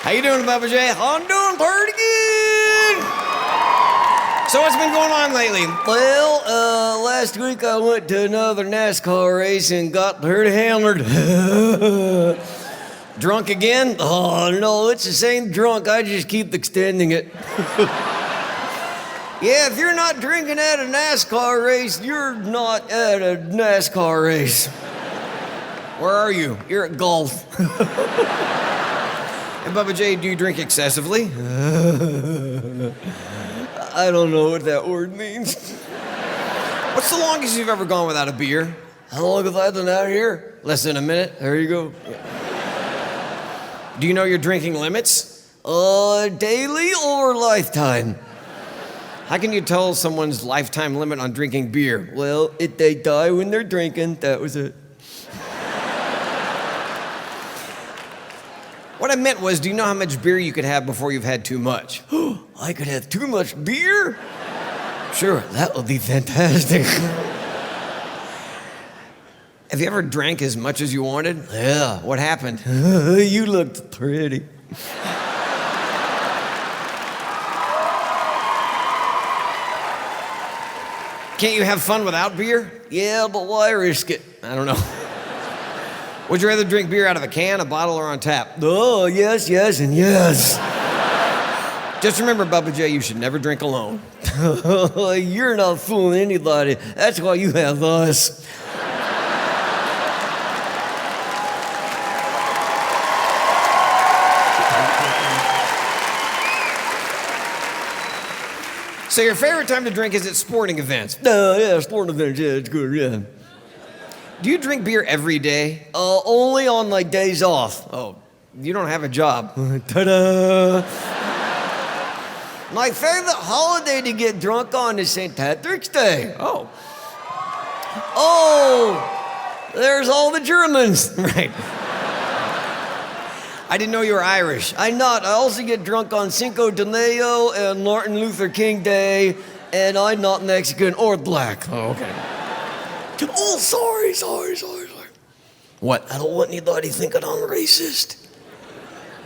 How you doing, Bubba J? I'm doing pretty good. So what's been going on lately? Well, last week I went to another NASCAR race and got hurt hammered. Drunk again? Oh, no, it's the same drunk. I just keep extending it. Yeah, if you're not drinking at a NASCAR race, you're not at a NASCAR race. Where are you? You're at golf. And Bubba J, do you drink excessively? I don't know what that word means. What's the longest you've ever gone without a beer? How long have I been out here? Less than a minute. There you go. Do you know your drinking limits? Daily or lifetime? How can you tell someone's lifetime limit on drinking beer? Well, if they die when they're drinking, that was it. What I meant was, do you know how much beer you could have before you've had too much? I could have too much beer? Sure, that would be fantastic. Have you ever drank as much as you wanted? Yeah, what happened? You looked pretty. Can't you have fun without beer? Yeah, but why risk it? I don't know. Would you rather drink beer out of a can, a bottle, or on tap? Oh, yes, yes, and yes. Just remember, Bubba J, you should never drink alone. You're not fooling anybody. That's why you have us. So your favorite time to drink is at sporting events? Yeah, sporting events, yeah, it's good, yeah. Do you drink beer every day? Only on like days off. Oh, you don't have a job. Ta-da! My favorite holiday to get drunk on is St. Patrick's Day. Oh. Oh, there's all the Germans. Right. I didn't know you were Irish. I'm not. I also get drunk on Cinco de Mayo and Martin Luther King Day, and I'm not Mexican or black. Oh, okay. Oh, sorry. What? I don't want anybody thinking I'm racist.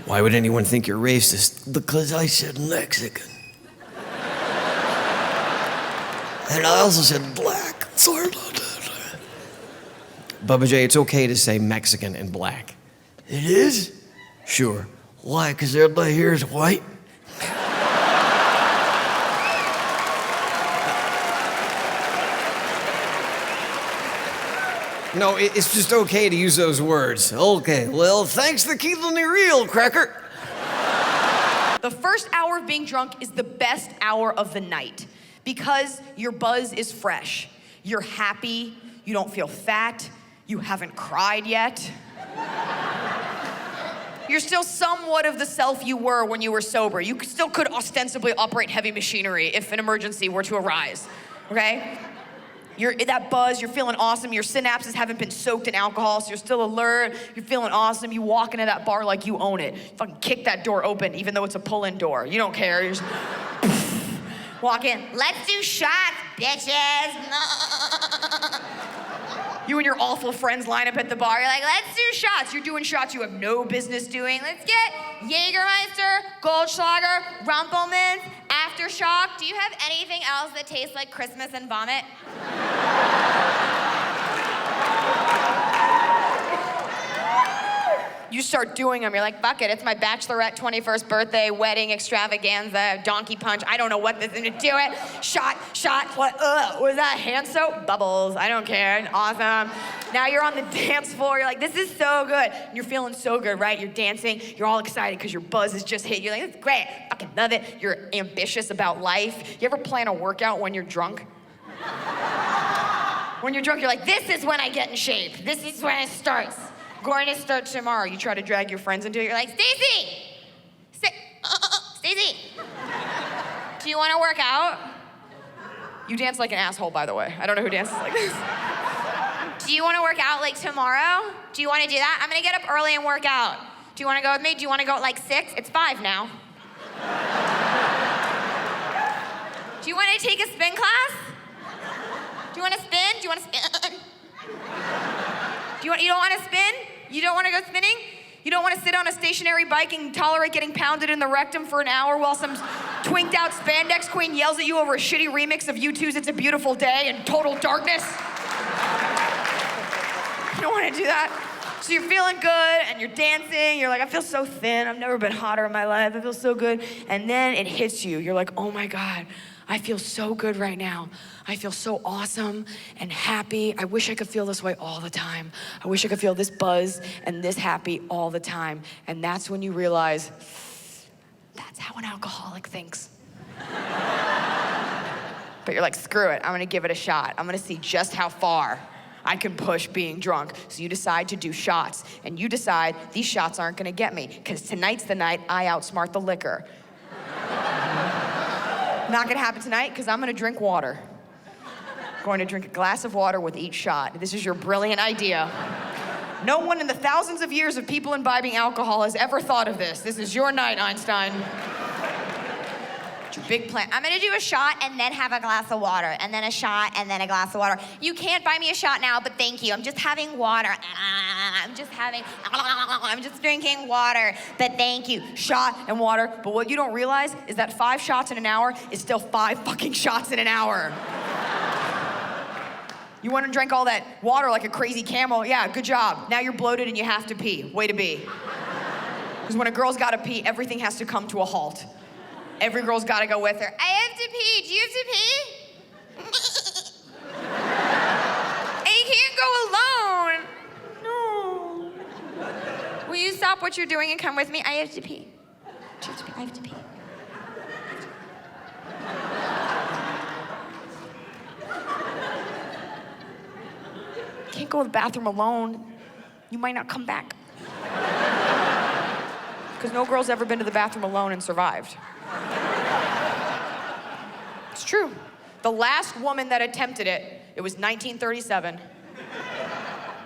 Why would anyone think you're racist? Because I said Mexican. And I also said black. Sorry about that. Bubba J, it's okay to say Mexican and black. It is? Sure. Why? Because everybody here is white? No, it's just okay to use those words. Okay, well, thanks for keeping me real, Cracker. The first hour of being drunk is the best hour of the night because your buzz is fresh. You're happy, you don't feel fat, you haven't cried yet. You're still somewhat of the self you were when you were sober. You still could ostensibly operate heavy machinery if an emergency were to arise, okay? You're that buzz, you're feeling awesome. Your synapses haven't been soaked in alcohol, so you're still alert. You're feeling awesome. You walk into that bar like you own it. Fucking kick that door open, even though it's a pull-in door. You don't care. You're just walk in. Let's do shots, bitches. You and your awful friends line up at the bar. You're like, let's do shots. You're doing shots you have no business doing. Let's get Jägermeister, Goldschlager, Rumpelmans, Aftershock. Do you have anything else that tastes like Christmas and vomit? You start doing them. You're like, fuck it. It's my bachelorette 21st birthday, wedding, extravaganza, donkey punch. I don't know what this is going to do it. Shot. What? Was that hand soap? Bubbles. I don't care. Awesome. Now you're on the dance floor. You're like, this is so good. And you're feeling so good, right? You're dancing. You're all excited because your buzz has just hit. You're like, this is great. Fucking love it. You're ambitious about life. You ever plan a workout when you're drunk? When you're drunk, you're like, this is when I get in shape. This is when it starts. Going to start tomorrow. You try to drag your friends into it. You're like, Stacy! Stacy! Do you want to work out? You dance like an asshole, by the way. I don't know who dances like this. Do you want to work out like tomorrow? Do you want to do that? I'm going to get up early and work out. Do you want to go with me? Do you want to go at like 6? It's 5 now. Do you want to take a spin class? Do you want to spin? Do you want to spin? You don't want to spin? You don't want to go spinning? You don't want to sit on a stationary bike and tolerate getting pounded in the rectum for an hour while some twinked out spandex queen yells at you over a shitty remix of U2's It's a Beautiful Day in total darkness. You don't want to do that. So you're feeling good and you're dancing. You're like, I feel so thin. I've never been hotter in my life. I feel so good. And then it hits you. You're like, oh my God, I feel so good right now. I feel so awesome and happy. I wish I could feel this way all the time. I wish I could feel this buzz and this happy all the time. And that's when you realize, that's how an alcoholic thinks. But you're like, screw it. I'm gonna give it a shot. I'm gonna see just how far I can push being drunk. So you decide to do shots, and you decide these shots aren't gonna get me, because tonight's the night I outsmart the liquor. Not gonna happen tonight, because I'm gonna drink water. Going to drink a glass of water with each shot. This is your brilliant idea. No one in the thousands of years of people imbibing alcohol has ever thought of this. This is your night, Einstein. It's your big plan. I'm gonna do a shot and then have a glass of water, and then a shot and then a glass of water. You can't buy me a shot now, but thank you. I'm just having water. I'm just drinking water, but thank you. Shot and water, but what you don't realize is that 5 shots in an hour is still 5 fucking shots in an hour. You want to drink all that water like a crazy camel? Yeah, good job. Now you're bloated and you have to pee. Way to be. Because when a girl's gotta pee, everything has to come to a halt. Every girl's gotta go with her. I have to pee. Do you have to pee? And you can't go alone. No. Will you stop what you're doing and come with me? I have to pee. Do you have to pee? I have to pee. Can't go to the bathroom alone. You might not come back. Because no girl's ever been to the bathroom alone and survived. It's true. The last woman that attempted it, it was 1937,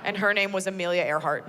and her name was Amelia Earhart.